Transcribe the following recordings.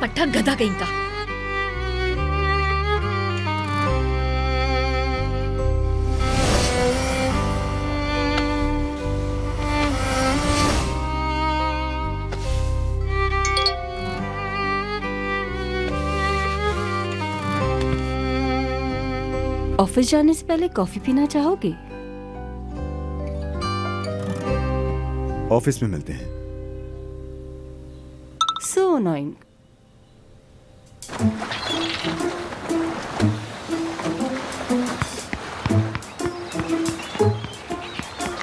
पट्टा गधा कहीं का। ऑफिस जाने से पहले कॉफी पीना चाहोगे? ऑफिस में मिलते हैं। So annoying.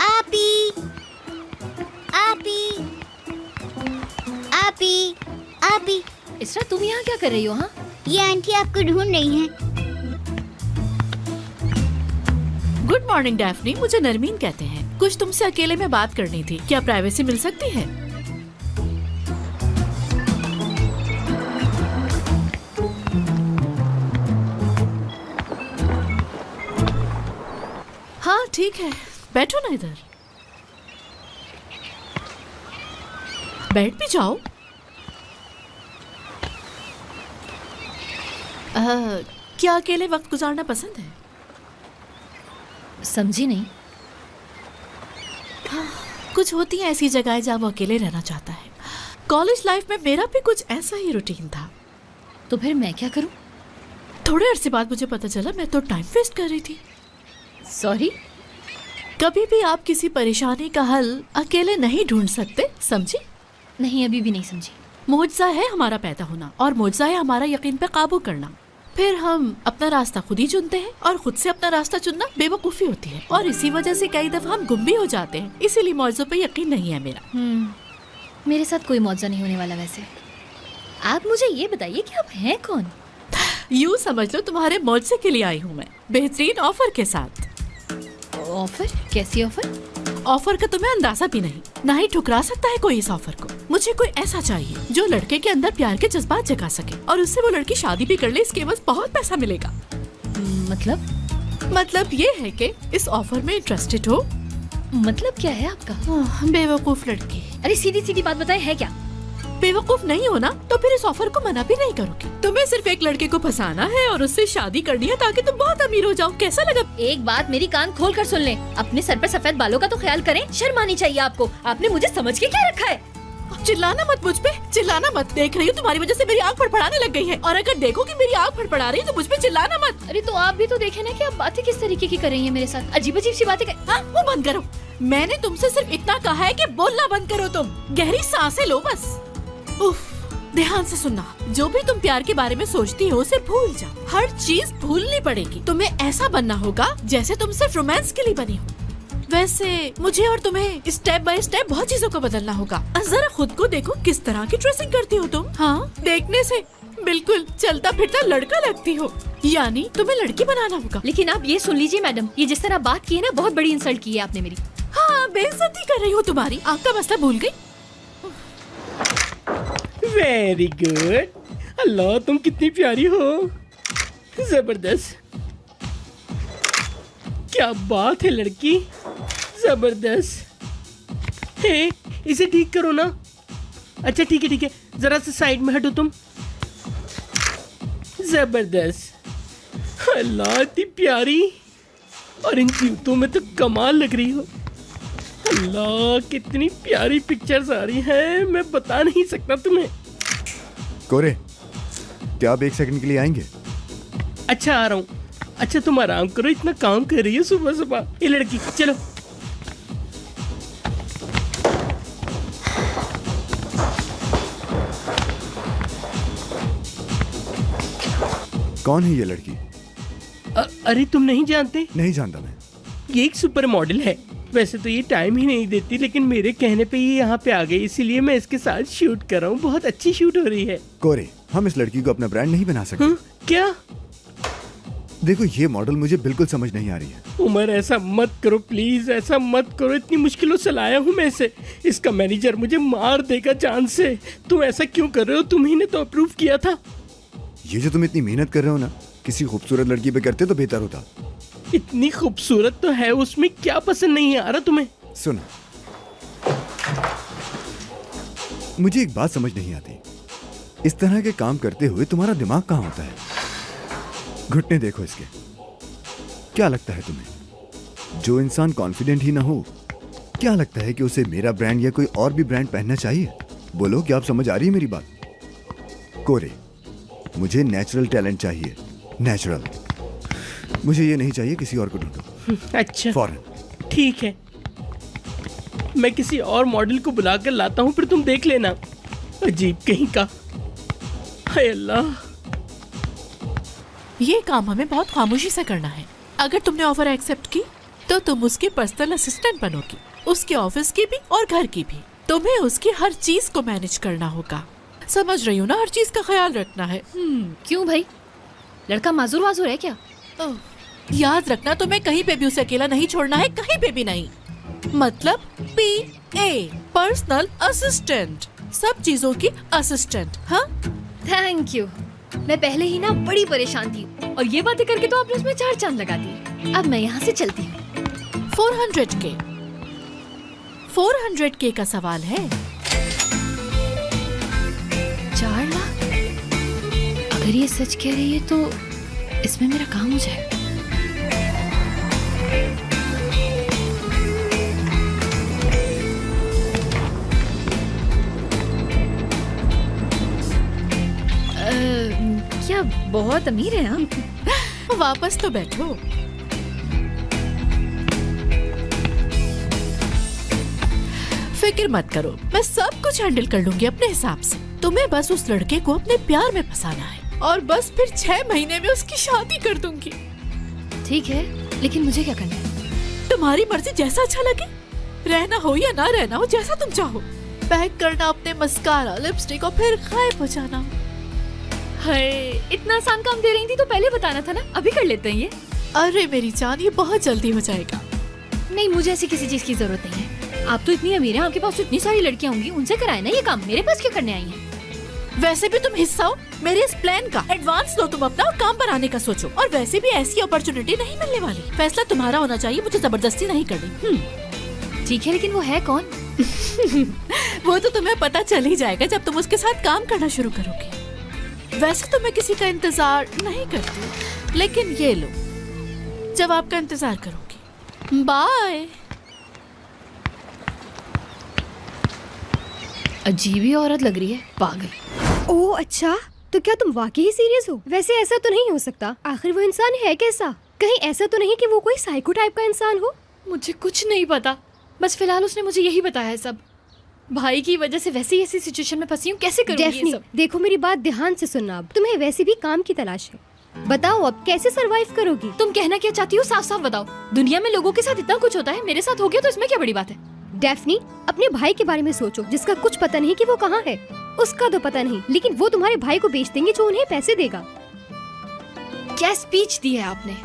आपी, आपी, आपी, आपी। इसरा तुम यहाँ क्या कर रही हो? हाँ, ये आंटी आपको ढूंढ रही हैं। गुड मॉर्निंग डैफ्नी, मुझे नरमीन कहते हैं। कुछ तुमसे अकेले में बात करनी थी, क्या प्राइवेसी मिल सकती है? हाँ ठीक है, बैठो ना इधर, बैठ भी जाओ। क्या अकेले वक्त गुजारना पसंद है? समझी नहीं। कुछ होती हैं ऐसी जगहें जहाँ वो अकेले रहना चाहता है। कॉलेज लाइफ में मेरा भी कुछ ऐसा ही रूटीन था। तो फिर मैं क्या करूं? थोड़े अरसे बाद मुझे पता चला मैं तो टाइम वेस्ट कर रही थी। सॉरी। कभी भी आप किसी परेशानी का हल अकेले नहीं ढूंढ सकते, समझी? नहीं, अभी भी नहीं समझी। मुआवजा है हमारा पैदा होना और मुआवजा है हमारा यकीन पे काबू करना। फिर हम अपना रास्ता खुद ही चुनते हैं और खुद से अपना रास्ता चुनना बेवकूफ़ी होती है और इसी वजह से कई दफा हम गुम भी हो जाते हैं। इसीलिए मौजों पे यकीन नहीं है मेरा। मेरे साथ कोई मौजा नहीं होने वाला। वैसे आप मुझे ये बताइए कि आप हैं कौन? यूँ समझ लो तुम्हारे मौजे के लिए आई हूँ मैं, बेहतरीन ऑफर के साथ। ऑफर? कैसी ऑफर? ऑफर का तुम्हें अंदाजा भी नहीं, ना ही ठुकरा सकता है कोई इस ऑफर को। मुझे कोई ऐसा चाहिए जो लड़के के अंदर प्यार के जज्बात जगा सके और उससे वो लड़की शादी भी कर ले, इसके बस बहुत पैसा मिलेगा। मतलब ये है कि इस ऑफर में इंटरेस्टेड हो? मतलब क्या है आपका? बेवकूफ लड़की। अरे सीधी सीधी बात बताए, है क्या? बेवकूफ नहीं हो ना तो फिर इस ऑफर को मना भी नहीं करोगे। तुम्हें सिर्फ एक लड़के को फंसाना है और उससे शादी करनी है ताकि तुम बहुत अमीर हो जाओ। कैसा लगा? एक बात मेरी कान खोल कर सुन लें, अपने सर पर सफेद बालों का तो ख्याल करें। शर्म आनी चाहिए आपको। आपने मुझे समझ के क्या रखा है? चिल्लाना मत मुझ पे, चिल्लाना मत। देख रही हूँ तुम्हारी वजह से मेरी आँख फड़फड़ाने लग गई है और अगर देखो कि मेरी आँख फड़फड़ा रही है तो मुझ पे चिल्लाना मत। अरे तो आप भी तो देखे ना कि आप बातें किस तरीके की कर रही हैं मेरे साथ। अजीब अजीब सी बातें हाँ, वो बंद करो। मैंने तुमसे सिर्फ इतना कहा है कि बोलना बंद करो। तुम गहरी सांसें लो बस। उफ, ध्यान से सुनना। जो भी तुम प्यार के बारे में सोचती हो उसे भूल जाओ। हर चीज भूलनी पड़ेगी। तुम्हें ऐसा बनना होगा जैसे तुम सिर्फ रोमांस के लिए बनी हो। वैसे मुझे और तुम्हें स्टेप बाय स्टेप बहुत चीजों को बदलना होगा। जरा खुद को देखो, किस तरह की ड्रेसिंग करती हो तुम। हाँ, देखने से बिल्कुल चलता फिरता लड़का लगती हो, यानी तुम्हें लड़की बनाना होगा। लेकिन आप ये सुन लीजिए मैडम, ये जिस तरह बात की है ना, बहुत बड़ी इंसल्ट की है आपने मेरी। हाँ, बेइज्जती कर रही हो तुम्हारी। आपका मसला भूल गई। Very good. अल्लाह, तुम कितनी प्यारी हो। जबरदस्त, क्या बात है लड़की, जबरदस्त। हे, इसे ठीक करो ना। अच्छा ठीक है ठीक है, जरा से साइड में हटो तुम। जबरदस्त। अल्लाह, इतनी प्यारी और इन जूतों में तो कमाल लग रही हो। अल्लाह, कितनी प्यारी पिक्चर्स आ रही हैं, मैं बता नहीं सकता तुम्हें। कोरे, क्या आप 1 सेकंड के लिए आएंगे? अच्छा, आ रहा हूँ। अच्छा तुम आराम करो, इतना काम कर रही है सुबह सुबह। ये लड़की, चलो। कौन है ये लड़की? अरे तुम नहीं जानते? नहीं जानता मैं। ये एक सुपर मॉडल है। वैसे तो ये टाइम ही नहीं देती, लेकिन मेरे कहने पे ये यहाँ पे आ गई, इसीलिए मैं इसके साथ शूट कर रहा हूँ। बहुत अच्छी शूट हो रही है। कोरे, हम इस लड़की को अपना ब्रांड नहीं बना सकते। क्या? देखो, ये मॉडल मुझे बिल्कुल समझ नहीं आ रही है। उमर, ऐसा मत करो प्लीज, ऐसा मत करो। इतनी मुश्किलों से लाया हूँ मैं इसे। इसका मैनेजर मुझे मार देगा जान से। तुम ऐसा क्यों कर रहे हो? तुम ही ने तो अप्रूव किया था। ये जो तुम इतनी मेहनत कर रहे हो ना, किसी खूबसूरत लड़की पे करते तो बेहतर होता। इतनी खूबसूरत तो है, उसमें क्या पसंद नहीं आ रहा तुम्हें? सुनो, मुझे एक बात समझ नहीं आती। इस तरह के काम करते हुए तुम्हारा दिमाग कहाँ होता है? घुटने देखो इसके। क्या लगता है तुम्हें, जो इंसान कॉन्फिडेंट ही ना हो, क्या लगता है कि उसे मेरा ब्रांड या कोई और भी ब्रांड पहनना चाहिए? बोलो, क्या आप समझ आ रही है मेरी बात? कोरे, मुझे नेचुरल टैलेंट चाहिए, नेचुरल। मुझे ये नहीं चाहिए किसी और को ढूंढो। अच्छा फॉरेन। ठीक है, मैं किसी और मॉडल को बुलाकर लाता हूँ, फिर तुम देख लेना। अजीब कहीं का। हाय अल्लाह। ये काम हमें बहुत खामोशी से करना है। अगर तुमने ऑफर एक्सेप्ट की तो तुम उसकी पर्सनल असिस्टेंट बनोगी, उसके ऑफिस की भी और घर की भी। तुम्हें उसकी हर चीज को मैनेज करना होगा। समझ रही हो ना, हर चीज का ख्याल रखना है। क्यों भाई, लड़का माजूर वाजूर है क्या? याद रखना, तुम्हें कहीं पे भी उसे अकेला नहीं छोड़ना है, कहीं पे भी नहीं। मतलब PA, पर्सनल असिस्टेंट, सब चीजों की असिस्टेंट। हाँ, थैंक यू। मैं पहले ही ना बड़ी परेशान थी और ये बातें करके तो आपने उसमें 4 चांद लगा दिए। अब मैं यहाँ से चलती हूँ। 400K 400K का सवाल है। 4 लाख? अगर ये सच कह रही है तो इसमें मेरा काम हो जाएगा। क्या बहुत अमीर है आप? वापस तो बैठो। फिक्र मत करो, मैं सब कुछ हैंडल कर लूंगी अपने हिसाब से। तुम्हें बस उस लड़के को अपने प्यार में फंसाना है और बस फिर 6 महीने में उसकी शादी कर दूंगी। ठीक है, लेकिन मुझे क्या करना है? तुम्हारी मर्जी, जैसा अच्छा लगे। रहना हो या ना रहना हो, जैसा तुम चाहो। पैक करना अपने मस्कारा, लिपस्टिक और फिर गायब हो जाना। हाय, इतना आसान काम दे रही थी तो पहले बताना था ना। अभी कर लेते हैं ये। अरे मेरी जान, ये बहुत जल्दी हो जाएगा। नहीं, मुझे ऐसी किसी चीज की जरूरत नहीं है। आप तो इतनी अमीर हैं, आपके पास तो इतनी सारी लड़कियां होंगी, उनसे कराए ना ये काम। मेरे पास क्या करने आई हैं? वैसे भी तुम हिस्सा हो मेरे इस प्लान का। एडवांस लो तुम अपना और काम पर आने का सोचो। और वैसे भी ऐसी अपॉर्चुनिटी नहीं मिलने वाली। फैसला तुम्हारा होना चाहिए, मुझे जबरदस्ती नहीं करनी। ठीक है, लेकिन वो है कौन? वो तो तुम्हें पता चल ही जाएगा जब तुम उसके साथ काम करना शुरू करोगे। वैसे तो मैं किसी का इंतजार नहीं करती, लेकिन ये लो, जवाब का इंतजार करूंगी। बाय। अजीब ही औरत लग रही है, पागल। ओह अच्छा, तो क्या तुम वाकई सीरियस हो? वैसे ऐसा तो नहीं हो सकता, आखिर वो इंसान है कैसा? कहीं ऐसा तो नहीं कि वो कोई साइको टाइप का इंसान हो? मुझे कुछ नहीं पता, बस फिलहाल उसने मुझे यही बताया है सब। भाई की वजह से वैसे ही ऐसी सिचुएशन में फंसी हूँ, कैसे करूँगी ये डेफनी, सब? देखो मेरी बात ध्यान से सुनना। अब तुम्हें वैसे भी काम की तलाश है, बताओ अब कैसे सरवाइव करोगी? तुम कहना क्या चाहती हो, साफ साफ बताओ। दुनिया में लोगों के साथ इतना कुछ होता है, मेरे साथ हो गया तो इसमें क्या बड़ी बात है? डेफनी, अपने भाई के बारे में सोचो, जिसका कुछ पता नहीं कि वो कहाँ है। उसका तो पता नहीं, लेकिन वो तुम्हारे भाई को बेच देंगे जो उन्हें पैसे देगा। क्या स्पीच दी है आपने?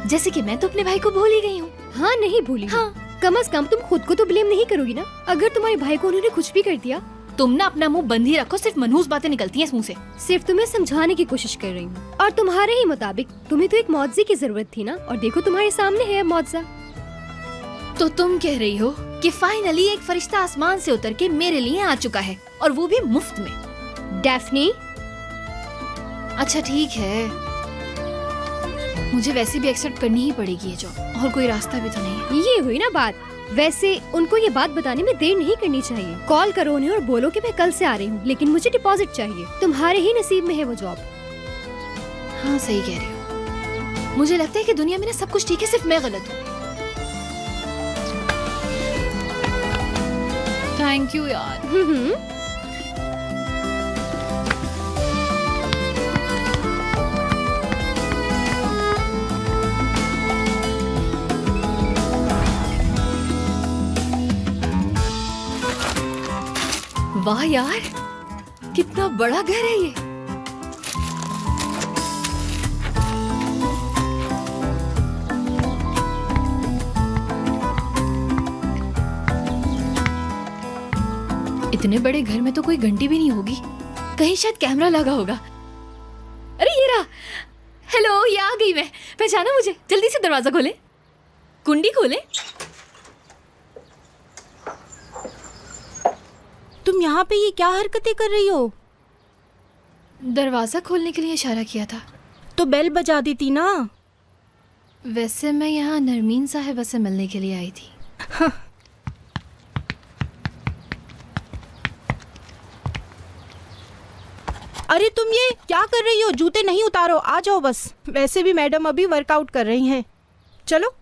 जैसे कि मैं तो अपने भाई को भूल ही गई हूँ। हाँ, नहीं भूली। हाँ, कम से कम तुम खुद को तो ब्लेम नहीं करोगी ना, अगर तुम्हारे भाई को उन्होंने कुछ भी कर दिया। तुम ना अपना मुंह बंद ही रखो, सिर्फ मनहूस बातें निकलती हैं इस मुंह से। सिर्फ तुम्हें समझाने की कोशिश कर रही हूँ। और तुम्हारे ही मुताबिक तुम्हें तो एक मुआवजे की जरूरत थी ना, और देखो तुम्हारे सामने है मुआवजा। तो तुम कह रही हो कि फाइनली एक फरिश्ता आसमान से उतर के मेरे लिए आ चुका है, और वो भी मुफ्त में। डेफनी, अच्छा ठीक है, मुझे वैसे भी एक्सेप्ट करनी ही पड़ेगी ये जॉब, और कोई रास्ता भी तो नहीं है। ये हुई ना बात। वैसे उनको ये बात बताने में देर नहीं करनी चाहिए। कॉल करो उन्हें और बोलो कि मैं कल से आ रही हूँ, लेकिन मुझे डिपॉजिट चाहिए। तुम्हारे ही नसीब में है वो जॉब। हाँ, सही कह रही हो। मुझे लगता है कि दुनिया में ना सब कुछ ठीक है, सिर्फ मैं गलत हूँ। थैंक यू यार। वाह यार, कितना बड़ा घर है ये। इतने बड़े घर में तो कोई घंटी भी नहीं होगी, कहीं शायद कैमरा लगा होगा। अरे ये रहा। हेलो, ये आ गई मैं। पहचाना मुझे? जल्दी से दरवाजा खोले, कुंडी खोले। तुम यहाँ पे ये क्या हरकतें कर रही हो? दरवाजा खोलने के लिए इशारा किया था। तो बेल बजा दी थी ना। वैसे मैं यहाँ नरमीन साहिबा से मिलने के लिए आई थी। अरे तुम ये क्या कर रही हो? जूते नहीं उतारो, आ जाओ बस। वैसे भी मैडम अभी वर्कआउट कर रही हैं। चलो,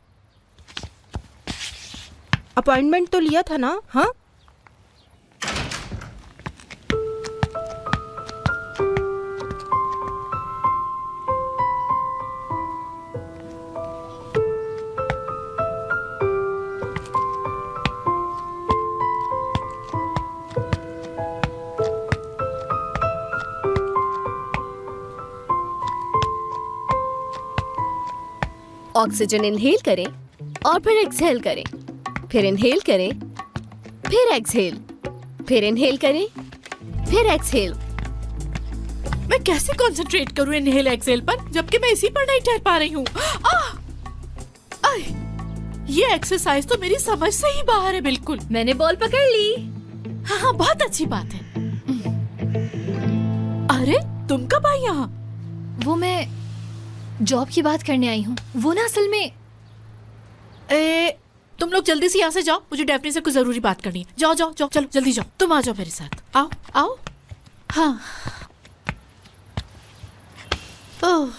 अपॉइंटमेंट तो लिया था ना? हाँ, ऑक्सीजन इनहेल करें और फिर एक्सहेल करें, फिर इनहेल करें, फिर एक्सहेल, फिर इनहेल करें, फिर एक्सहेल। मैं कैसे कंसंट्रेट करूं इनहेल एक्सहेल पर, जबकि मैं इसी पर नहीं ठहर पा रही हूँ। ये एक्सरसाइज तो मेरी समझ से ही बाहर है बिल्कुल। मैंने बॉल पकड़ ली। हाँ, बहुत अच्छी बात है। अरे तुम कब आई यहाँ? वो मैं जॉब की बात करने आई हूँ। वो ना असल में तुम लोग जल्दी से यहाँ से जाओ, मुझे डेफनी से कुछ जरूरी बात करनी है। जाओ जाओ जाओ, चलो जल्दी जाओ। तुम आ जाओ मेरे साथ, आओ आओ। हाँ, ओह,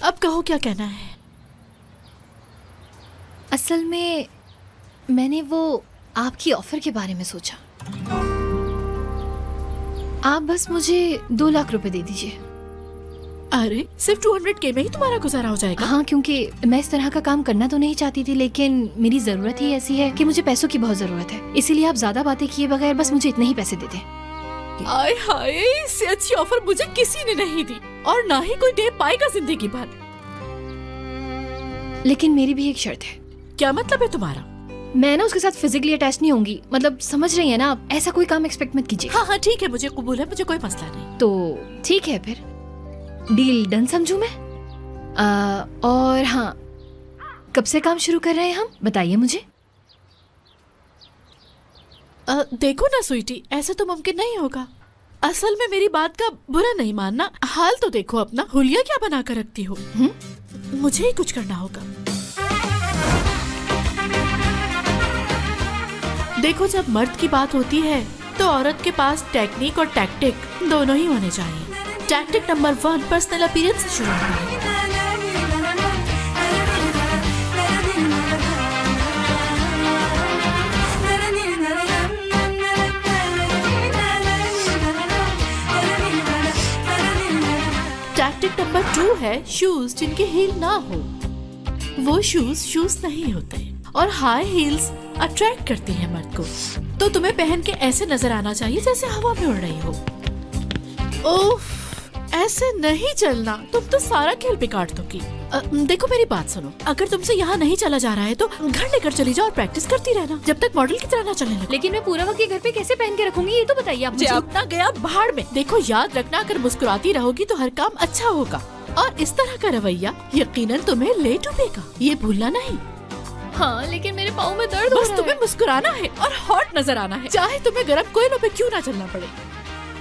अब कहो क्या कहना है। असल में मैंने वो आपकी ऑफर के बारे में सोचा। आप बस मुझे 2 लाख रुपए दे दीजिए। अरे सिर्फ 200K में ही तुम्हारा गुजारा हो जाएगा? हाँ, क्योंकि मैं इस तरह का काम करना तो नहीं चाहती थी, लेकिन मेरी जरूरत ही ऐसी है कि मुझे पैसों की बहुत जरूरत है। इसीलिए आप ज्यादा बातें किए बगैर बस मुझे इतने ही पैसे दे दें। आय हाय, इससे अच्छी ऑफर मुझे किसी ने नहीं दी और ना ही कोई दे पाएगा जिंदगी भर। लेकिन मेरी भी एक शर्त है। क्या मतलब है तुम्हारा? मैं ना उसके साथ फिजिकली अटैच नहीं होंगी। मतलब समझ रही है ना आप? ऐसा कोई काम एक्सपेक्ट मत कीजिए। हाँ हाँ ठीक है, मुझे कबूल है, मुझे कोई मसला नहीं। तो ठीक है, फिर डील डन समझूं मैं। और हाँ, कब से काम शुरू कर रहे हैं हम, बताइए मुझे। देखो ना स्वीटी, ऐसे तो मुमकिन नहीं होगा। असल में मेरी बात का बुरा नहीं मानना, हाल तो देखो अपना, हुलिया क्या बना कर रखती हो। मुझे ही कुछ करना होगा। देखो, जब मर्द की बात होती है तो औरत के पास टेक्निक और टैक्टिक दोनों ही होने चाहिए। टैक्टिक नंबर 1 पर्सनल अपीयरेंस से शुरू होता है। टैक्टिक नंबर 2 है शूज जिनके हील ना हो। वो शूज नहीं होते और हाई हील्स अट्रैक्ट करती हैं मर्द को। तो तुम्हें पहन के ऐसे नजर आना चाहिए जैसे हवा में उड़ रही हो। ओफ, ऐसे नहीं चलना, तुम तो सारा खेल बिगाड़ दोगी। देखो मेरी बात सुनो, अगर तुमसे यहाँ नहीं चला जा रहा है तो घर लेकर चली जाओ और प्रैक्टिस करती रहना जब तक मॉडल की तरह ना चलने लगे। लेकिन मैं पूरा वक्त ये घर पे कैसे पहन के रखूंगी, ये तो बताइए आप मुझे। अपना गया भाड़ में। देखो, याद रखना, अगर मुस्कुराती रहोगी तो हर काम अच्छा होगा और इस तरह का रवैया यकीनन तुम्हें ले डूबेगा, ये भूलना नहीं। हाँ, लेकिन मेरे पाँव में दर्द हो बस रहा तुम्हें है। मुस्कुराना है और हॉट नजर आना है, चाहे तुम्हें गर्म कोयलों पे क्यों ना चलना पड़े।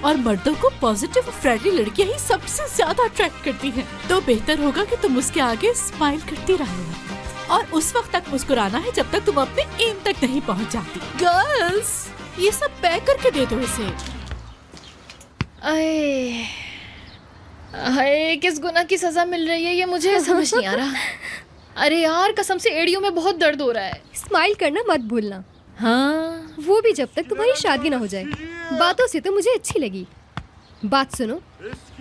और मर्दों को पॉजिटिव और फ्रेंडली लड़कियां ही सबसे ज्यादा अट्रैक्ट करती हैं। तो बेहतर होगा कि तुम उसके आगे स्माइल करती रहो और उस वक्त तक मुस्कुराना है जब तक तुम अपने एम तक नहीं पहुंच जाती। गर्ल्स, ये सब पैक करके दे दो इसे। आए, हाय, किस गुनाह की सजा मिल रही है ये मुझे समझ नहीं आ रहा। अरे यार, कसम से एड़ियों में बहुत दर्द हो रहा है। स्माइल करना मत भूलना। हाँ, वो भी जब तक तुम्हारी शादी ना हो जाए। बातों से तो मुझे अच्छी लगी। बात सुनो,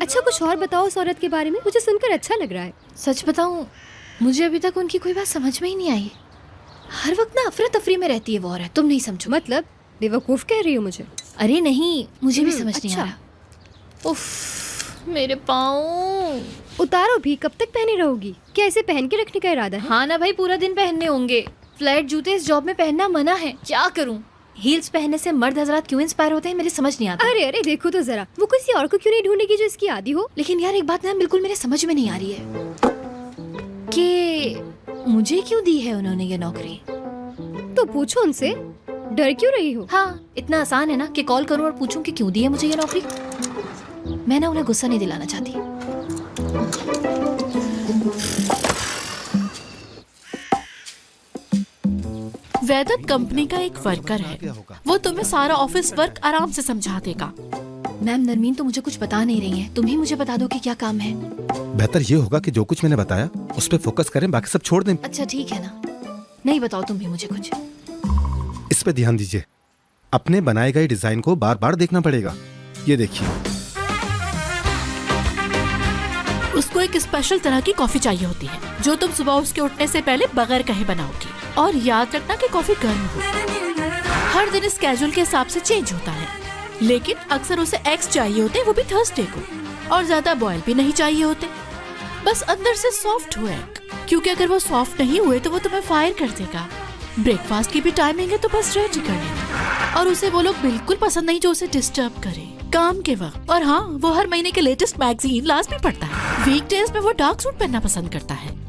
अच्छा कुछ और बताओ उस औरत के बारे में, मुझे सुनकर अच्छा लग रहा है। सच बताऊं, मुझे अभी तक उनकी कोई बात समझ में ही नहीं आई। हर वक्त ना अफरा तफरी में रहती है वो औरत, तुम नहीं समझो। मतलब बेवकूफ कह रही हो मुझे? अरे नहीं, मुझे भी समझ नहीं आ अच्छा। रहा। उफ, मेरे पाँव। उतारो भी, कब तक पहने रहोगी? क्या इसे पहन के रखने का इरादा है? हाँ ना भाई, पूरा दिन पहनने होंगे। फ्लैट जूते इस जॉब में पहनना मना है, क्या करूं? हील्स पहनने से मर्द हजरात क्यों इंस्पायर होते हैं, मेरे समझ नहीं आता। अरे अरे देखो तो जरा, वो किसी और को क्यों नहीं ढूंढेगी जो इसकी आदी हो? लेकिन यार एक बात ना बिल्कुल मेरे समझ में नहीं आ रही है कि मुझे क्यों दी है उन्होंने ये नौकरी। तो पूछो उनसे। डर क्यों रही हो? हाँ, इतना आसान है ना कि कॉल करूं और पूछूं कि क्यों दी है मुझे ये नौकरी। मैं ना उन्हें गुस्सा नहीं दिलाना चाहती। वैदत कंपनी का एक वर्कर है, वो तुम्हें सारा ऑफिस वर्क आराम से समझा देगा। मैम, नरमीन तो मुझे कुछ बता नहीं रही है, तुम ही मुझे बता दो कि क्या काम है। बेहतर ये होगा कि जो कुछ मैंने बताया उस पर फोकस करें, बाकी सब छोड़ दें। अच्छा ठीक है ना, नहीं बताओ तुम भी मुझे कुछ। इस पे ध्यान दीजिए, अपने बनाए गए डिजाइन को बार बार देखना पड़ेगा। ये देखिए, उसको एक स्पेशल तरह की कॉफी चाहिए होती है जो तुम सुबह उसके उठने से पहले बगैर कहे बनाओगी। और याद रखना कि कॉफी गर्म हो। हर दिन स्केड्यूल के हिसाब से चेंज होता है, लेकिन अक्सर उसे एग्स चाहिए होते हैं, वो भी थर्सडे को। और ज्यादा बॉयल भी नहीं चाहिए होते, बस अंदर से सॉफ्ट हो एग, क्योंकि अगर वो सॉफ्ट नहीं हुए तो वो तुम्हें फायर कर देगा। ब्रेकफास्ट की भी टाइमिंग है, तो बस रेडी कर लेना। और उसे वो लोग बिल्कुल पसंद नहीं जो उसे डिस्टर्ब करे काम के वक्त। और हाँ, वो हर महीने के लेटेस्ट मैगजीन लास्ट भी पढ़ता है। वीकडेज में वो डार्क सूट पहनना पसंद करता है,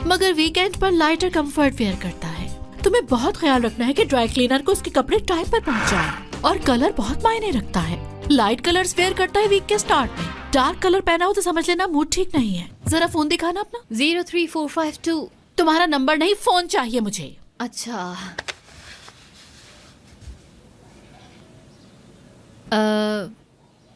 मगर वीकेंड पर लाइटर कंफर्ट वेयर करता है। तुम्हें बहुत ख्याल रखना है कि ड्राई क्लीनर को उसके कपड़े टाइम पर पहुंचाए। और कलर बहुत मायने रखता है। लाइट कलर्स वेयर करता है वीक के स्टार्ट में। डार्क कलर पहना हो तो समझ लेना मूड ठीक नहीं है। जरा फोन दिखाना अपना। 03452। तुम्हारा नंबर नहीं, फोन चाहिए मुझे। अच्छा,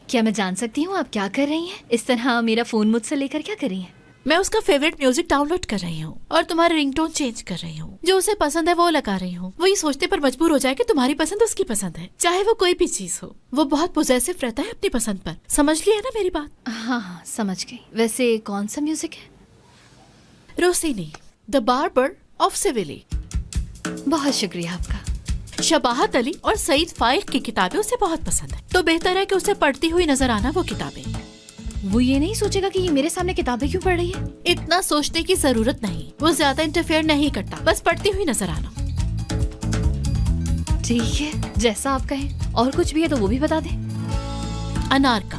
क्या मैं जान सकती हूँ आप क्या कर रही हैं? इस तरह मेरा फोन मुझसे लेकर क्या कर रही हैं? मैं उसका फेवरेट म्यूजिक डाउनलोड कर रही हूँ और तुम्हारे रिंगटोन चेंज कर रही हूँ। जो उसे पसंद है वो लगा रही हूँ। वो ये सोचते पर मजबूर हो जाए कि तुम्हारी पसंद उसकी पसंद है, चाहे वो कोई भी चीज हो। वो बहुत पोजेसिव रहता है अपनी पसंद पर। समझ लिया ना मेरी बात? हाँ हाँ, समझ गई। वैसे कौन सा म्यूजिक है? Rossini, the barber of Seville. बहुत शुक्रिया आपका। शबाहत अली और सईद फाइक की किताबें उसे बहुत पसंद है, तो बेहतर है कि उसे पढ़ती हुई नजर आना वो किताबें। वो ये नहीं सोचेगा कि ये मेरे सामने किताबें क्यों पढ़ रही है? इतना सोचने की जरूरत नहीं, वो ज्यादा इंटरफेयर नहीं करता, बस पढ़ती हुई नजर आना। ठीक है, जैसा आप कहें। और कुछ भी है तो वो भी बता दें। अनार का,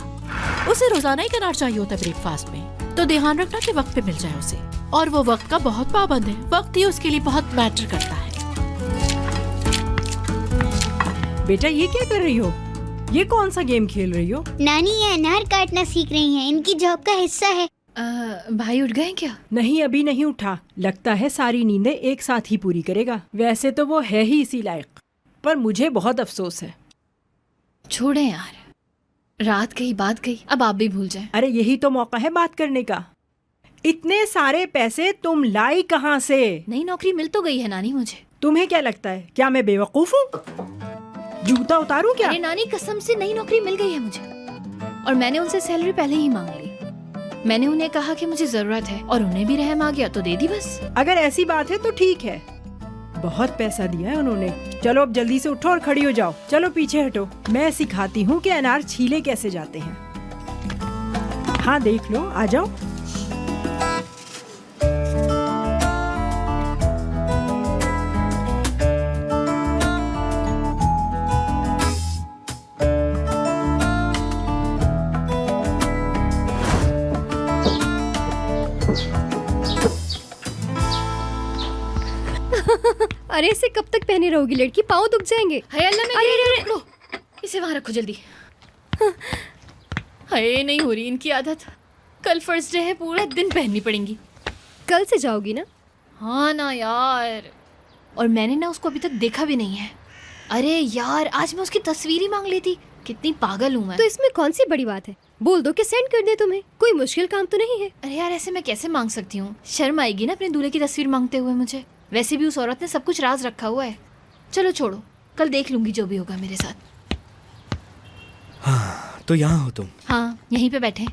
उसे रोजाना एक अनार चाहिए होता है ब्रेकफास्ट में, तो ध्यान रखना कि वक्त पे मिल जाए उसे। और वो वक्त का बहुत पाबंद है, वक्त ही उसके लिए बहुत मैटर करता है। बेटा ये क्या कर रही हो? ये कौन सा गेम खेल रही हो? नानी ये अनार काटना सीख रही हैं, इनकी जॉब का हिस्सा है। भाई उठ गए क्या? नहीं, अभी नहीं उठा। लगता है सारी नींदें एक साथ ही पूरी करेगा। वैसे तो वो है ही इसी लायक, पर मुझे बहुत अफसोस है। छोड़े यार, रात गई बात गई, अब आप भी भूल जाएं। अरे यही तो मौका है बात करने का। इतने सारे पैसे तुम लाई कहाँ से? नई नौकरी मिल तो गई है नानी मुझे। तुम्हें क्या लगता है, क्या मैं बेवकूफ हूँ? जूता उतारूं क्या? अरे नानी, कसम से नई नौकरी मिल गई है मुझे, और मैंने उनसे सैलरी पहले ही मांग ली। मैंने उन्हें कहा कि मुझे जरूरत है, और उन्हें भी रहम आ गया तो दे दी बस। अगर ऐसी बात है तो ठीक है, बहुत पैसा दिया है उन्होंने। चलो अब जल्दी से उठो और खड़ी हो जाओ। चलो पीछे हटो, मैं सिखाती हूँ कि अनार छीले कैसे जाते हैं। हाँ देख लो, आ जाओ। अरे इसे कब तक पहने रहोगी लड़की? पाँव दुख जाएंगे। हाय अल्लाह, मैं अरे, अरे रो, इसे वहां रखो जल्दी। हाय, नहीं हो रही इनकी आदत। कल फर्स्ट डे है, पूरा दिन पहननी पड़ेंगी। कल से जाओगी ना? हाँ ना यार, और मैंने ना उसको अभी तक देखा भी नहीं है। अरे यार, आज मैं उसकी तस्वीर ही मांग लेती। कितनी पागल हूँ मैं। तो इसमें कौन सी बड़ी बात है? बोल दो कि सेंड कर दे तुम्हें, कोई मुश्किल काम तो नहीं है। अरे यार, ऐसे मैं कैसे मांग सकती हूँ? शर्म आएगी ना अपने दूल्हे की तस्वीर मांगते हुए मुझे। वैसे भी उस औरत ने सब कुछ राज रखा हुआ है। चलो छोड़ो, कल देख लूंगी जो भी होगा मेरे साथ। हाँ, तो यहाँ हो तुम? हाँ, यहीं पे बैठे।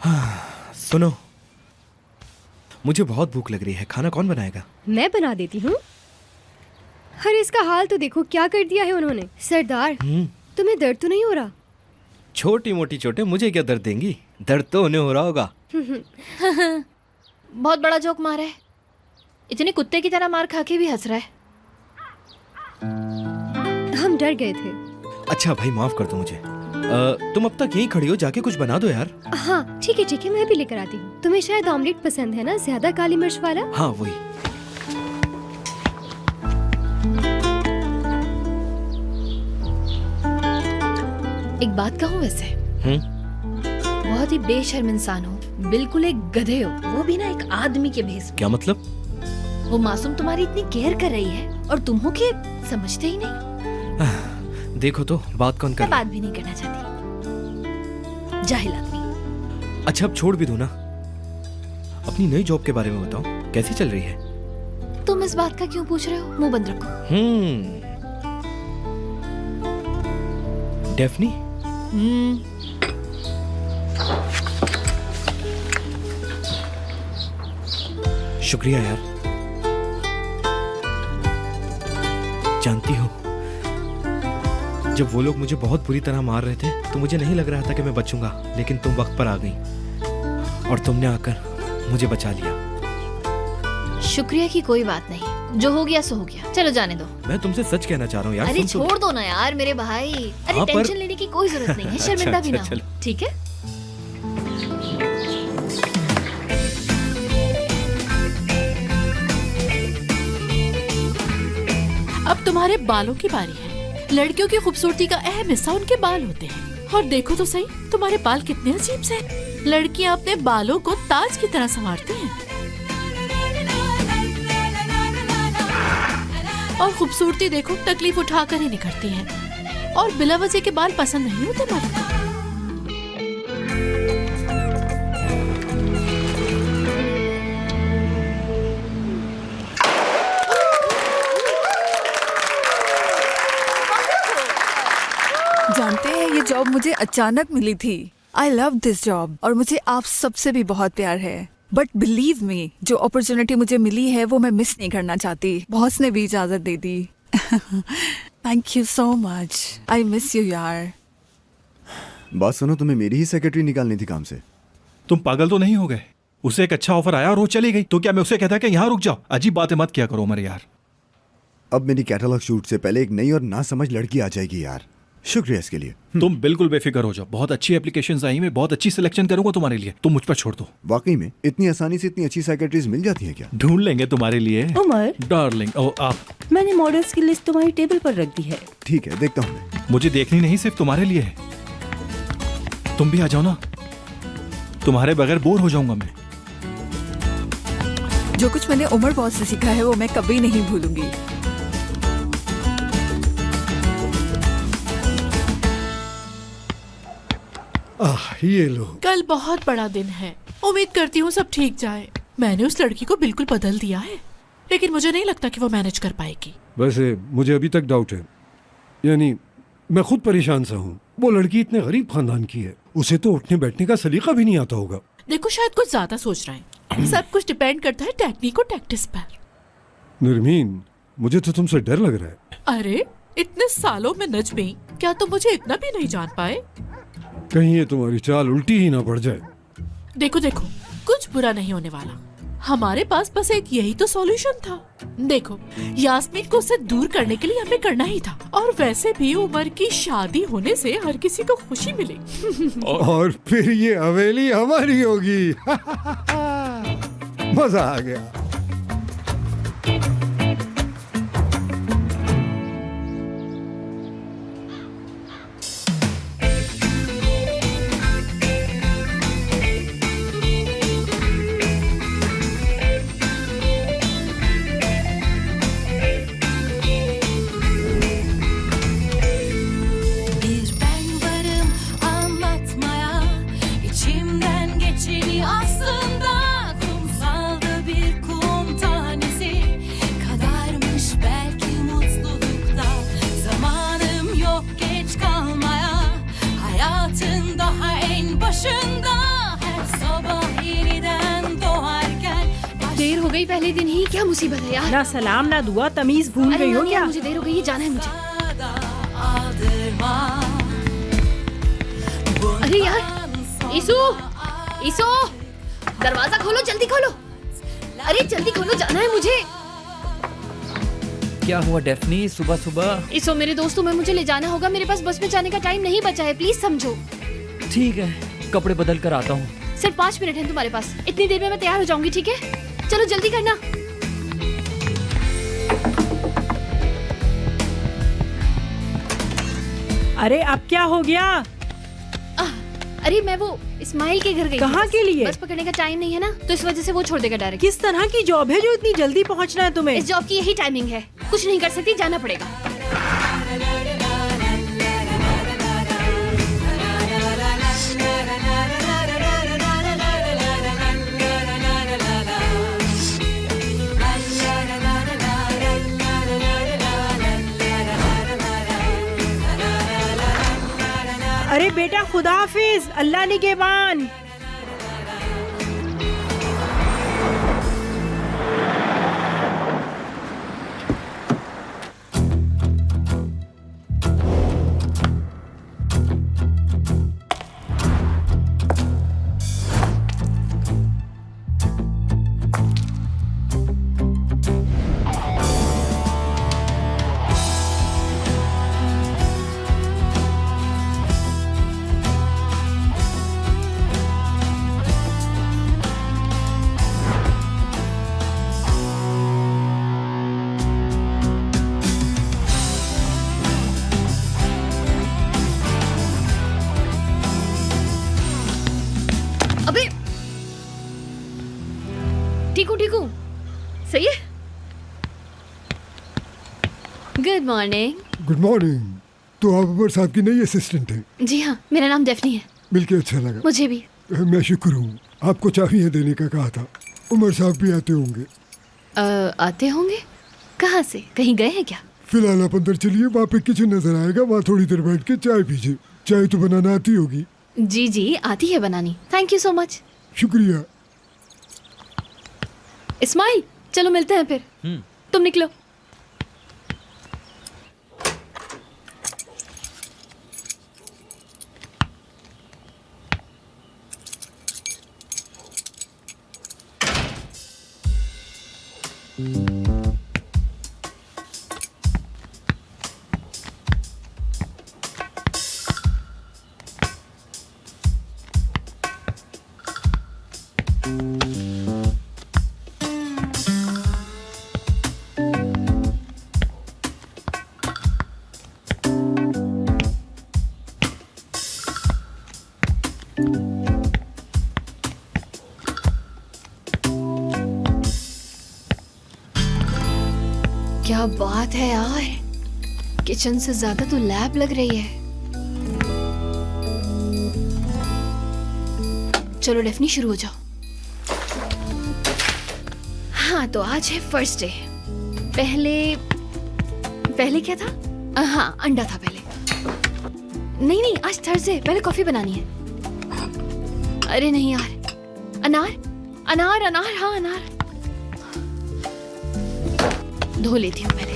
हाँ, सुनो, मुझे बहुत भूख लग रही है। खाना कौन बनाएगा? मैं बना देती हूँ। अरे इसका हाल तो देखो, क्या कर दिया है उन्होंने। सरदार, तुम्हें दर्द तो नहीं हो रहा? छोटी मोटी चोटें मुझे क्या दर्द देंगी? दर्द तो उन्हें हो रहा होगा। बहुत बड़ा जोक मारा है। इतने कुत्ते की तरह मार खा के भी हंस रहा है। हम डर गए थे। अच्छा भाई, माफ कर दो मुझे। तुम अब तक यहीं खड़ी हो, जाके कुछ बना दो यार। हाँ ठीक है, मैं भी लेकर आती हूँ। तुम्हें शायद ऑमलेट पसंद है ना, ज्यादा काली मिर्च वाला? हाँ वही। एक बात कहूँ वैसे, बहुत ही बेशर्म इंसान हो, बिल्कुल एक गधे हो, वो भी ना एक आदमी के भेस में। क्या मतलब? वो मासूम तुम्हारी इतनी केयर कर रही है और तुम हो कि समझते ही नहीं। देखो तो बात कौन कर मैं रहा है? बात भी नहीं करना चाहती, जाहिल आदमी। अच्छा अब छोड़ भी दो ना, अपनी नई जॉब के बारे में बताओ, कैसी चल रही है? तुम इस बात का क्यों पूछ रहे हो? मुंह बंद रखो। डेफनी? शुक्रिया यार। जानती हो, जब वो लोग मुझे बहुत बुरी तरह मार रहे थे तो मुझे नहीं लग रहा था कि मैं बचूंगा, लेकिन तुम वक्त पर आ गई और तुमने आकर मुझे बचा लिया। शुक्रिया की कोई बात नहीं, जो हो गया सो हो गया, चलो जाने दो। मैं तुमसे सच कहना चाह रहा हूँ यार। अरे सुन तो। छोड़ दो ना यार मेरे भाई, अरे हाँ, पर- टेंशन लेने की कोई जरूरत नहीं है, शर्मिंदा भी ना अच्छा, हो, ठीक है? अब तुम्हारे बालों की बारी है। लड़कियों की खूबसूरती का अहम हिस्सा उनके बाल होते हैं, और देखो तो सही तुम्हारे बाल कितने अजीब से हैं। लड़कियां अपने बालों को ताज की तरह संवारती हैं, और खूबसूरती देखो तकलीफ उठाकर ही निखरती हैं, और बिला वजह के बाल पसंद नहीं होते मर्द को। जानते हैं, ये जॉब मुझे अचानक मिली थी। आई लव दिस जॉब और मुझे आप सबसे भी बहुत प्यार है। बट बिलीव मी, जो अपॉर्चुनिटी मुझे मिली है वो मैं मिस नहीं करना चाहती। बॉस ने भी इजाजत दे दी। Thank you so much, I miss you यार। बात सुनो, तुम्हें मेरी ही सेक्रेटरी निकालनी थी काम से। तुम पागल तो नहीं हो गए? उसे एक अच्छा ऑफर आया और वो चली गई, तो क्या मैं उसे कहता कि यहाँ रुक जाओ? अजीब बातें मत किया करो उमर यार। अब मेरी कैटलॉग शूट से पहले एक नई और ना समझ लड़की आ जाएगी यार। शुक्रिया इसके लिए। तुम बिल्कुल बेफिक्र हो जाओ, बहुत अच्छी एप्लीकेशंस आई, मैं बहुत अच्छी सिलेक्शन करूंगा तुम्हारे लिए, तुम मुझ पर छोड़ दो। वाकई में इतनी आसानी से इतनी अच्छी सेक्रेटरीज मिल जाती हैं क्या? ढूंढ लेंगे तुम्हारे लिए उमर, डार्लिंग। ओ आप, मैंने मॉडल्स की लिस्ट तुम्हारी टेबल पर रख दी है। ठीक है, देखता हूँ मैं। मुझे देखनी नहीं, सिर्फ तुम्हारे लिए है। तुम भी आ जाओ ना, तुम्हारे बगैर बोर हो जाऊंगा मैं। जो कुछ मैंने उमर बॉस से सीखा है वो मैं कभी नहीं भूलूंगी। ये लो। कल बहुत बड़ा दिन है, उम्मीद करती हूँ सब ठीक जाए। मैंने उस लड़की को बिल्कुल बदल दिया है, लेकिन मुझे नहीं लगता कि वो मैनेज कर पाएगी। वैसे मुझे अभी तक डाउट है, यानी मैं खुद परेशान सा हूँ। वो लड़की इतने गरीब खानदान की है, उसे तो उठने बैठने का सलीका भी नहीं आता होगा। देखो शायद कुछ ज्यादा सोच रहे हैं। सब कुछ डिपेंड करता है टेक्निक और टैक्टिस पर। नरमीन, मुझे तो तुमसे डर लग रहा है। अरे इतने सालों में नच गई, क्या तुम मुझे इतना भी नहीं जान पाए? कहीं ये तुम्हारी चाल उल्टी ही ना पड़ जाए। देखो देखो, कुछ बुरा नहीं होने वाला। हमारे पास बस एक यही तो सॉल्यूशन था। देखो, यास्मीन को उससे दूर करने के लिए हमें करना ही था, और वैसे भी उमर की शादी होने से हर किसी को खुशी मिलेगी। और फिर ये हवेली हमारी होगी। मजा आ गया। देर हो गई पहले दिन ही, क्या मुसीबत है यार। ना सलाम ना दुआ, तमीज भूल अरे गई हो नहीं क्या? यार, मुझे देर हो गई है, जाना है मुझे। अरे यार, ईसु, ईसु, दरवाजा खोलो, जल्दी खोलो। अरे जल्दी खोलो, जाना है मुझे। क्या हुआ डेफनी, सुबह सुबह? ईसु मेरे दोस्तों में मुझे ले जाना होगा, मेरे पास बस में जाने का टाइम नहीं बचा है, प्लीज समझो। ठीक है, कपड़े बदल कर आता हूँ। सिर्फ 5 मिनट हैं तुम्हारे पास, इतनी देर में मैं तैयार हो जाऊंगी, ठीक है? चलो जल्दी करना। अरे अब क्या हो गया? अरे मैं वो इस्माइल के घर गई थी। कहाँ के लिए? बस पकड़ने का टाइम नहीं है ना, तो इस वजह से वो छोड़ देगा डायरेक्ट। किस तरह की जॉब है जो इतनी जल्दी पहुंचना है तुम्हें? इस जॉब की यही टाइमिंग है, कुछ नहीं कर सकती, जाना पड़ेगा। अरे बेटा खुदा हाफिज, अल्लाह निगहबान। अबे ठीक हूँ, सही है। Good morning. Good morning. तो आप उमर साहब की नई असिस्टेंट हैं? जी हाँ, मेरा नाम डेफनी है। मिलके अच्छा लगा। मुझे भी। मैं शुक्र हूँ। आपको चाबियाँ देने का कहा था। उमर साहब भी आते होंगे। आते होंगे? कहाँ से? कहीं गए हैं क्या? फिलहाल आप अंदर चलिए, वहाँ पे किचन नजर आएगा, वहाँ थोड़ी देर बैठ के चाय पीजिए। चाय तो बनाना आती होगी? जी जी आती है बनानी। Thank you so much. शुक्रिया। इस्माइल चलो मिलते हैं फिर। तुम निकलो। क्या बात है यार, किचन से ज्यादा तो लैब लग रही है। चलो डेफनी शुरू हो जाओ। हाँ तो आज है फर्स्ट डे। पहले क्या था? हाँ अंडा था पहले। नहीं आज थर्सडे, पहले कॉफी बनानी है। अरे नहीं यार, अनार हाँ अनार धो लेती हूँ पहले।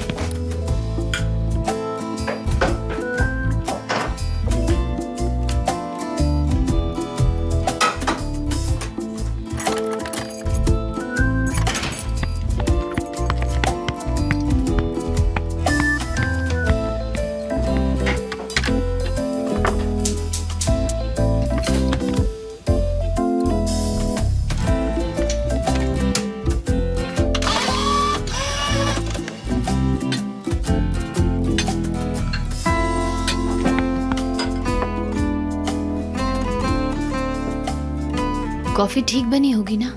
कॉफी ठीक बनी होगी ना?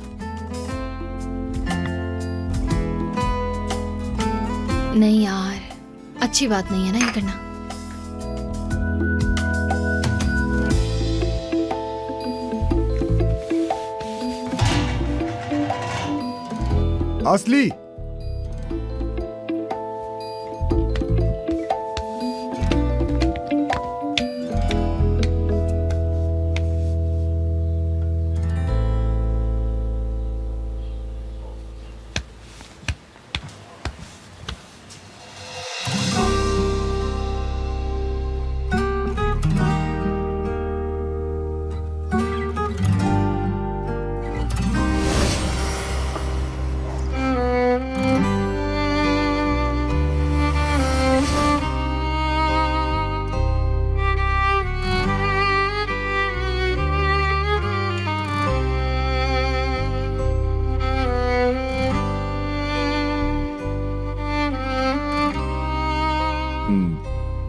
नहीं यार, अच्छी बात नहीं है ना ये करना। असली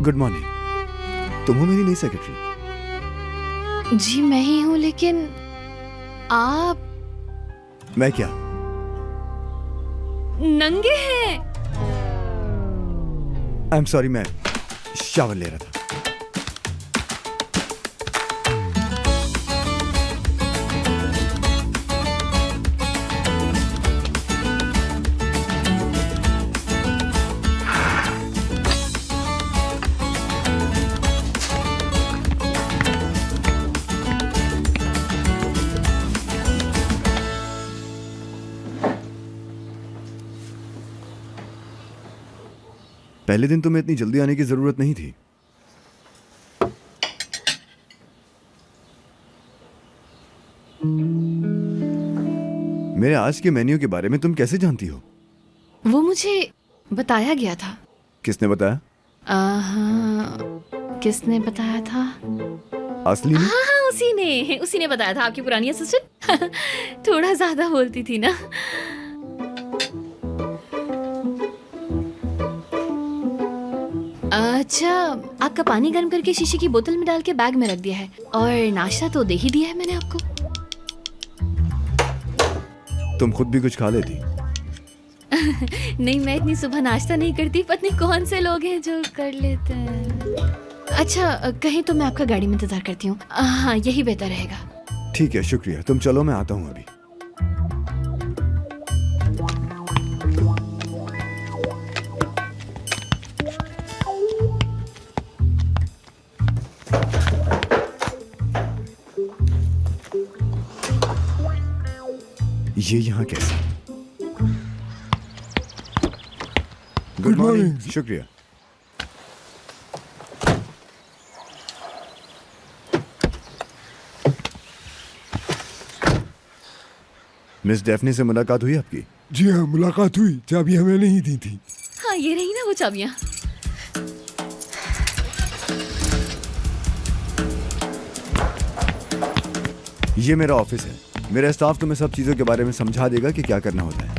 गुड मॉर्निंग। तुम हो मेरी नई सेक्रेटरी। जी मैं ही हूँ, लेकिन आप मैं क्या? नंगे हैं। आई एम सॉरी, मैं शावर ले रहा था। पहले दिन तुम्हें इतनी जल्दी आने की जरूरत नहीं थी। मेरे आज के मेन्यू के बारे में तुम कैसे जानती हो? वो मुझे बताया गया था। किसने बताया? हाँ, किसने बताया था? असली ने? हाँ हाँ, उसी ने बताया था, आपकी पुरानी असिस्टेंट। थोड़ा ज्यादा बोलती थी ना। अच्छा, आपका पानी गर्म करके शीशे की बोतल में डाल के बैग में रख दिया है, और नाश्ता तो दे ही दिया है मैंने आपको। तुम खुद भी कुछ खा लेती। नहीं, मैं इतनी सुबह नाश्ता नहीं करती। पता नहीं कौन से लोग हैं जो कर लेते हैं। अच्छा, कहीं तो मैं आपका गाड़ी में इंतजार करती हूँ। हाँ, यही बेहतर रहेगा। ठीक है, शुक्रिया। तुम चलो, मैं आता हूँ अभी। ये यहाँ कैसे? Good morning. शुक्रिया। मिस डेफनी से मुलाकात हुई आपकी? जी हाँ, मुलाकात हुई। चाबी हमें नहीं दी थी। हाँ, ये रही ना वो चाबियाँ। ये मेरा ऑफिस है। मेरा स्टाफ तुम्हें सब चीजों के बारे में समझा देगा कि क्या करना होता है।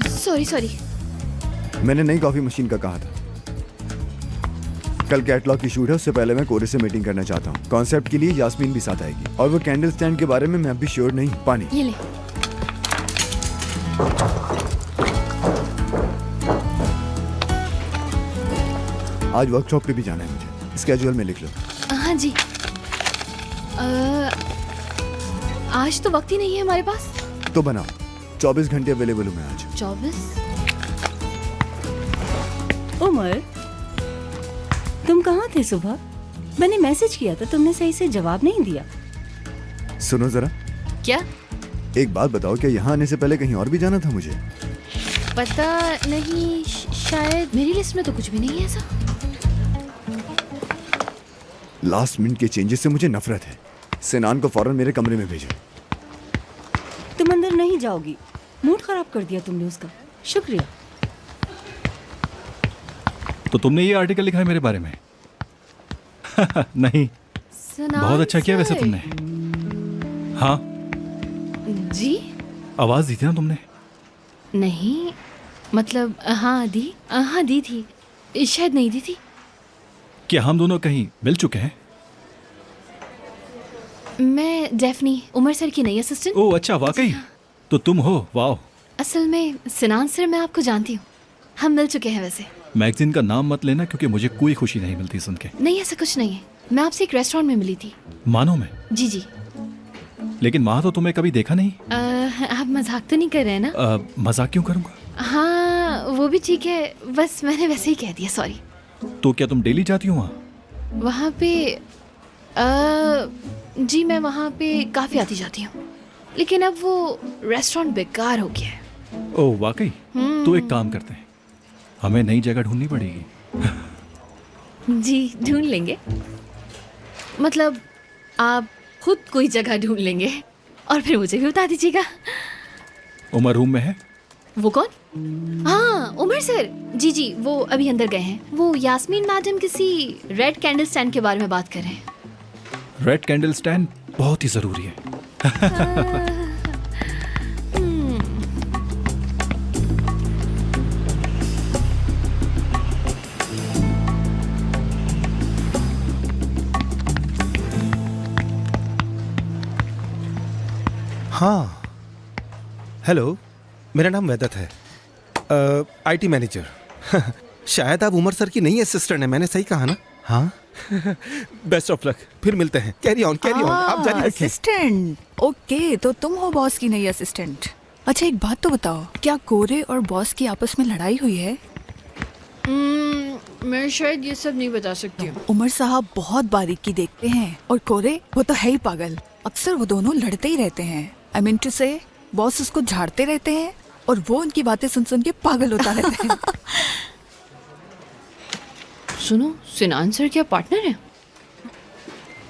सॉरी। मैंने नई कॉफी मशीन का कहा था। कल कैटलॉग की शूट है, उससे पहले मैं कोरे से मीटिंग करना चाहता हूँ। कॉन्सेप्ट के लिए यास्मीन भी साथ आएगी, और वो कैंडल स्टैंड के बारे में मैं अभी श्योर नहीं। पानी ये ले। आज वर्कशॉप पे भी जाना है मुझे, स्केड्यूल में लिख लो। हाँ जी। आज तो वक्त ही नहीं है हमारे पास। तो बनाओ। 24 घंटे अवेलेबल हूँ मैं आज। 24? उमर, तुम कहाँ थे सुबह? मैंने मैसेज किया था, तुमने सही से जवाब नहीं दिया। सुनो जरा। क्या? एक बात बताओ, क्या यहाँ आने से पहले कहीं और भी जाना था मुझे? पता नहीं, शायद मेरी लिस्ट में तो कुछ भी नहीं है ऐसा। लास्ट मिनट के चेंजेस से मुझे नफरत है। सिनान को फौरन मेरे कमरे में भेजो। तुम अंदर नहीं जाओगी। मूड खराब कर दिया तुमने उसका। शुक्रिया। तो तुमने ये आर्टिकल लिखा है मेरे बारे में? नहीं, बहुत अच्छा किया वैसे तुमने। हाँ जी? आवाज दी थी ना तुमने? नहीं, मतलब हाँ दी थी, शायद नहीं दी थी। क्या हम दोनों कहीं मिल चुके हैं? मैं डेफनी, उमर सर की नई असिस्टेंट। ओह अच्छा, वाकई? तो तुम हो? वाह। असल में सिनान सर, मैं आपको जानती हूँ, हम मिल चुके हैं वैसे। मैगजीन का नाम मत लेना, क्योंकि मुझे कोई खुशी नहीं मिलती सुन के। नहीं, ऐसा कुछ नहीं है। मैं आपसे एक रेस्टोरेंट में मिली थी। मानो में? जी। लेकिन वहां तो तुम्हें कभी देखा नहीं। आप मजाक तो नहीं कर रहे हैं ना? मजाक क्यों करूंगा? हाँ, वो भी ठीक है, बस मैंने वैसे ही कह दिया, सॉरी। तो क्या तुम डेली जाती हो वहाँ? वहाँ पे जी मैं वहाँ पे काफ़ी आती जाती हूँ, लेकिन अब वो रेस्टोरेंट बेकार हो गया है। ओह वाकई? तो एक काम करते हैं, हमें नई जगह ढूंढनी पड़ेगी। जी ढूंढ लेंगे, मतलब आप खुद कोई जगह ढूंढ लेंगे और फिर मुझे भी बता दीजिएगा। उमर रूम में है? वो कौन? हाँ, उमर सर। जी वो अभी अंदर गए हैं। वो यास्मीन मैडम किसी रेड कैंडल स्टैंड के बारे में बात कर रहे हैं। रेड कैंडल स्टैंड बहुत ही जरूरी है। हाँ, हेलो, मेरा नाम वैदत है, आईटी मैनेजर। शायद आप उमर सर की नई असिस्टेंट है, मैंने सही कहा ना? हाँ। बेस्ट ऑफ लक, फिर मिलते हैं। कैरी ऑन, आप जारी रखें। असिस्टेंट, ओके, तो तुम हो बॉस की नई असिस्टेंट। अच्छा एक बात तो बताओ, क्या कोरे और बॉस की आपस में लड़ाई हुई है? मैं शायद ये सब नहीं बता सकती हूँ। उमर साहब बहुत बारीकी देखते हैं और कोरे वो तो है ही पागल। अक्सर वो दोनों लड़ते ही रहते हैं। आई मीन टू से, बॉस उसको झाड़ते रहते हैं और वो उनकी बातें सुन सुन के पागल होता रहता है। सुनो, सिनान सर क्या पार्टनर है?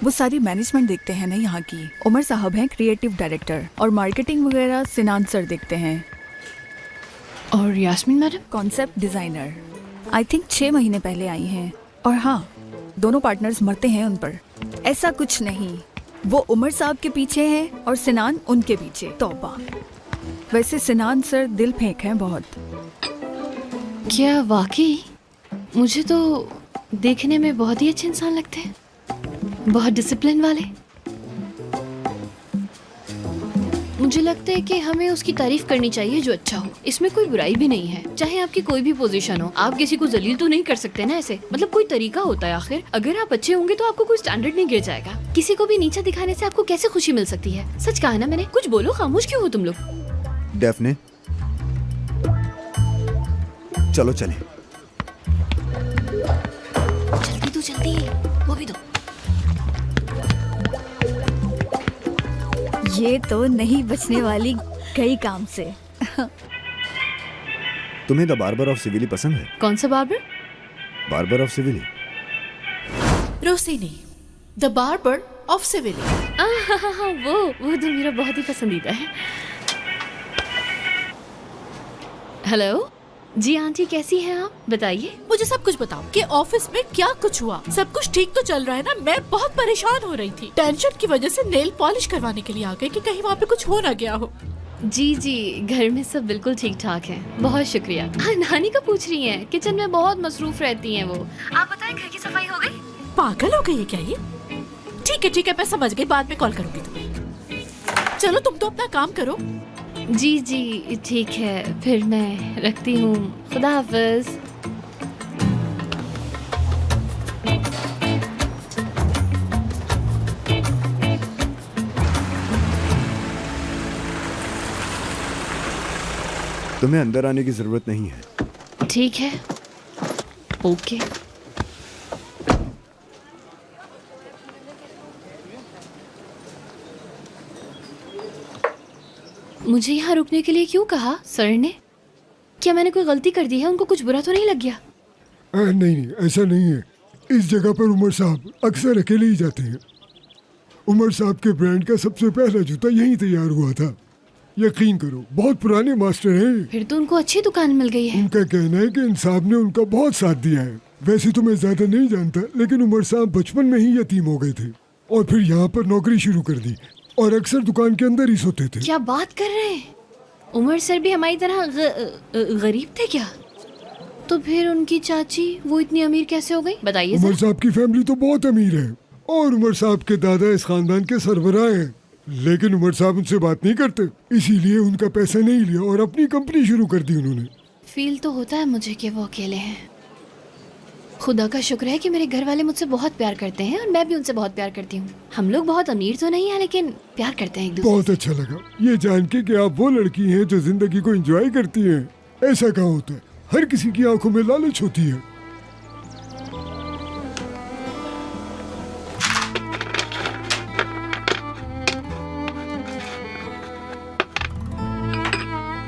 वो सारी मैनेजमेंट देखते हैं ना यहाँ की। उमर साहब हैं क्रिएटिव डायरेक्टर और मार्केटिंग वगैरह सिनान सर देखते हैं। और Yasmin madam concept designer. I think 6 महीने पहले आई हैं। और हाँ, दोनों पार्टनर्स मरते हैं उन पर। ऐसा कुछ नहीं, वो उमर साहब के पीछे हैं और सिनान उनके पीछे। तौबा। वैसे सिनान सर दिल फेंक हैं बहुत। क्या वाकई? मुझे तो देखने में बहुत ही अच्छे इंसान लगते हैं, बहुत डिसिप्लिन वाले। मुझे लगता है कि हमें उसकी तारीफ करनी चाहिए जो अच्छा हो। इसमें कोई बुराई भी नहीं है, चाहे आपकी कोई भी पोजीशन हो। आप किसी को जलील तो नहीं कर सकते ना ऐसे, मतलब कोई तरीका होता है आखिर। अगर आप अच्छे होंगे तो आपको कोई स्टैंडर्ड नहीं गिर जाएगा। किसी को भी नीचा दिखाने से आपको कैसे खुशी मिल सकती है? सच कहा ना मैंने। कुछ बोलो, खामोश क्यों हो तुम लोग? डेफने, चलो चले। जल्दी तो जल्दी, वो भी दो। ये तो नहीं बचने वाली कई काम से। तुम्हें द बार्बर ऑफ सिविली पसंद है? कौन सा barber? Barber of Seville. Rossini, the barber of Seville. वो तो मेरा बहुत ही पसंदीदा है। हेलो जी आंटी, कैसी हैं आप? बताइए। मुझे सब कुछ बताओ कि ऑफिस में क्या कुछ हुआ। सब कुछ ठीक तो चल रहा है ना? मैं बहुत परेशान हो रही थी। टेंशन की वजह से नेल पॉलिश करवाने के लिए आ गई कि कहीं वहाँ पे कुछ हो ना गया हो। जी, घर में सब बिल्कुल ठीक ठाक है, बहुत शुक्रिया। हाँ, नानी का पूछ रही हैं। किचन में बहुत मसरूफ रहती हैं वो। आप बताएं, घर की सफाई हो गई? पागल हो गई है क्या ये? ठीक है, मैं समझ गई, बाद में कॉल करूंगी तुम्हें। चलो तुम तो अपना काम करो। जी ठीक है, फिर मैं रखती हूँ। खुदा हाफिज। तुम्हें अंदर आने की जरूरत नहीं है। ठीक है, ओके। मुझे यहाँ रुकने के लिए क्यों कहा सर ने? क्या मैंने कोई गलती कर दी है? उनको कुछ बुरा तो नहीं लग गया? नहीं, ऐसा नहीं है। इस जगह पर उमर साहब अक्सर अकेले ही जाते हैं। उमर साहब के ब्रांड का सबसे पहला जूता यहीं तैयार हुआ था। यकीन करो, बहुत पुराने मास्टर हैं। फिर तो उनको अच्छी दुकान मिल गई है। उनका कहना है कि इन साहब ने उनका बहुत साथ दिया है। वैसे तो मैं ज्यादा नहीं जानता, लेकिन उमर साहब बचपन में ही यतीम हो गए थे और फिर यहाँ पर नौकरी शुरू कर दी और अक्सर दुकान के अंदर ही सोते थे। क्या बात कर रहे हैं? उमर सर भी हमारी तरह गरीब थे क्या? तो फिर उनकी चाची वो इतनी अमीर कैसे हो गई? बताइए। उमर साहब की फैमिली तो बहुत अमीर है और उमर साहब के दादा इस खानदान के सरबराह हैं, लेकिन उमर साहब उनसे बात नहीं करते, इसीलिए उनका पैसा नहीं लिया और अपनी कंपनी शुरू कर दी उन्होंने। फील तो होता है मुझे कि वो अकेले हैं। खुदा का शुक्र है कि मेरे घर वाले मुझसे बहुत प्यार करते हैं और मैं भी उनसे बहुत प्यार करती हूँ। हम लोग बहुत अमीर तो नहीं है, लेकिन प्यार करते हैं एक दूसरे बहुत अच्छा लगा ये जान के कि आप वो लड़की हैं जो जिंदगी को एंजॉय करती हैं। ऐसा कहाँ होता है? हर किसी की आंखों में लालच होती है।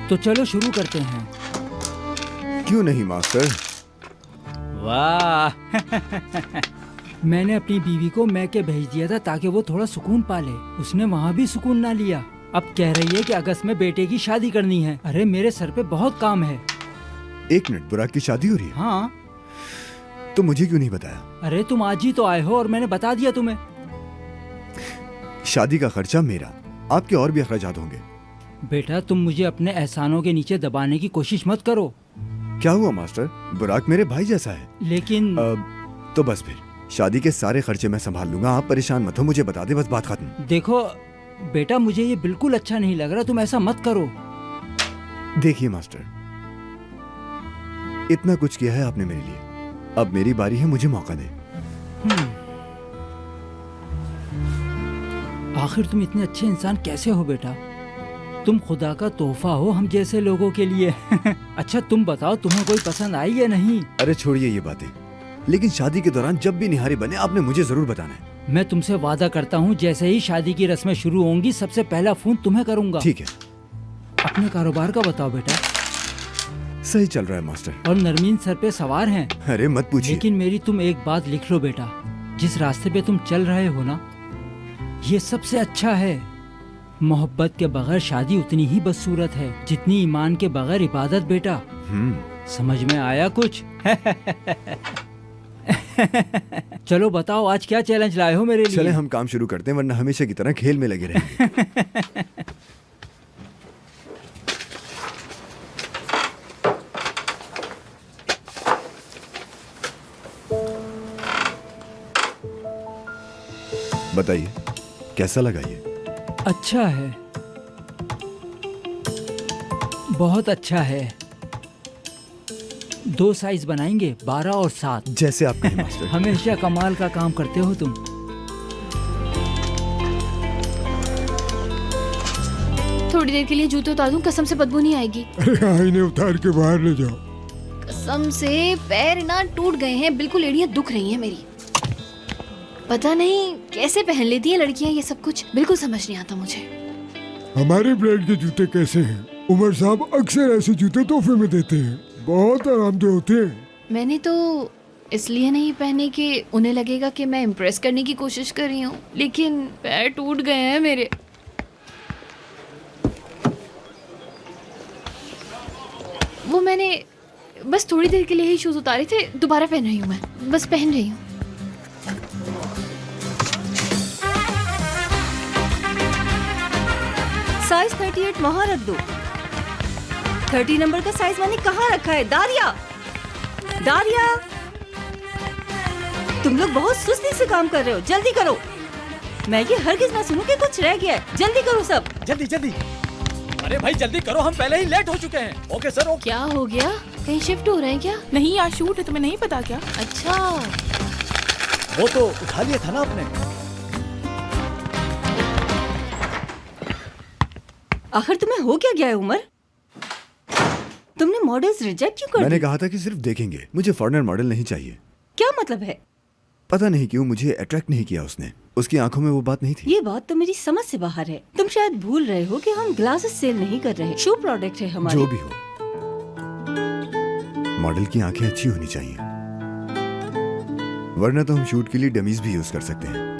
तो चलो शुरू करते हैं। क्यों नहीं मास्टर? वाह मैंने अपनी बीवी को मैके भेज दिया था ताकि वो थोड़ा सुकून पाले। उसने वहाँ भी सुकून ना लिया। अब कह रही है कि अगस्त में बेटे की शादी करनी है। अरे मेरे सर पे बहुत काम है। 1 मिनट, बुराक की शादी हो रही है? हाँ। तो मुझे क्यों नहीं बताया? अरे तुम आज ही तो आए हो और मैंने बता दिया तुम्हें। शादी का खर्चा मेरा, आपके और भी अखराजात होंगे। बेटा तुम मुझे अपने एहसानों के नीचे दबाने की कोशिश मत करो। क्या हुआ मास्टर? बुराक मेरे भाई जैसा है। लेकिन तो बस फिर शादी के सारे खर्चे मैं संभाल लूंगा, आप परेशान मत हो। मुझे बता दे बस, बात खत्म। देखो बेटा मुझे ये बिल्कुल अच्छा नहीं लग रहा, तुम ऐसा मत करो। देखिए मास्टर, इतना कुछ किया है आपने मेरे लिए, अब मेरी बारी है, मुझे मौका दे। आखिर तुम इतने अच्छे इंसान कैसे हो बेटा? तुम खुदा का तोहफा हो हम जैसे लोगों के लिए। अच्छा तुम बताओ, तुम्हें कोई पसंद आई या नहीं? अरे छोड़िए ये बातें, लेकिन शादी के दौरान जब भी निहारी बने आपने मुझे जरूर बताना है। मैं तुमसे वादा करता हूँ जैसे ही शादी की रस्में शुरू होंगी सबसे पहला फोन तुम्हें करूंगा। ठीक है। अपने कारोबार का बताओ बेटा। सही चल रहा है मास्टर। और नरमीन सर पे सवार हैं। अरे मत पूछिए। लेकिन मेरी तुम एक बात लिख लो बेटा, जिस रास्ते पे तुम चल रहे हो ना, ये सबसे अच्छा है। मोहब्बत के बगैर शादी उतनी ही बदसूरत है जितनी ईमान के बगैर इबादत बेटा। समझ में आया कुछ? चलो बताओ आज क्या चैलेंज लाए हो मेरे लिए? चले हम काम शुरू करते हैं, वरना हमेशा की तरह खेल में लगे रहेंगे। बताइए कैसा लगा ये? अच्छा है, बहुत अच्छा है। 2 साइज बनाएंगे, 12 और 7। जैसे आप कहें मास्टर। हमेशा कमाल का काम करते हो तुम। थोड़ी देर के लिए जूते उतार दूं, कसम से बदबू नहीं आएगी। अरे हाँ, इन्हें उतार के बाहर ले जाओ। कसम से पैर ना टूट गए हैं, बिल्कुल एड़ियां दुख रही हैं मेरी। पता नहीं कैसे पहन लेती हैं लड़कियां ये सब कुछ, बिल्कुल समझ नहीं आता मुझे। हमारे ब्रांड के जूते कैसे हैं? उमर साहब अक्सर ऐसे जूते तोहफे में देते हैं, बहुत आरामदेह होते हैं। मैंने तो इसलिए नहीं पहने कि उन्हें लगेगा कि मैं इम्प्रेस करने की कोशिश कर रही हूँ, लेकिन पैर टूट गए हैं मेरे। वो मैंने बस थोड़ी देर के लिए ही शूज उतारे थे, दोबारा पहन रही हूँ मैं, बस पहन रही हूँ। साइज 38 वहाँ रख दो। 30 नंबर का साइज मैंने कहाँ रखा है? दारिया, दारिया, तुम लोग बहुत सुस्ती से काम कर रहे हो, जल्दी करो। मैं ये हरगिज ना सुनूं कि कुछ रह गया है। जल्दी करो सब, जल्दी जल्दी। अरे भाई जल्दी करो, हम पहले ही लेट हो चुके हैं। Okay sir, okay. क्या हो गया? कहीं शिफ्ट हो रहे हैं क्या? नहीं आज शूट है, तुम्हें नहीं पता क्या? अच्छा, वो तो उठा लिया था ना आपने। आखिर तुम्हें हो क्या गया है उमर? तुमने मॉडल्स रिजेक्ट क्यों कर मैंने दी? कहा था कि सिर्फ देखेंगे, मुझे फॉरेनर मॉडल नहीं चाहिए। क्या मतलब है? पता नहीं क्यों मुझे अट्रैक्ट नहीं किया उसने, उसकी आंखों में वो बात नहीं थी। ये बात तो मेरी समझ से बाहर है। तुम शायद भूल रहे हो कि हम ग्लासेस सेल नहीं कर रहे, शू प्रोडक्ट है हमारे। जो भी हो, मॉडल की आंखें अच्छी होनी चाहिए, वरना तो हम शूट के लिए डमीज भी यूज कर सकते हैं।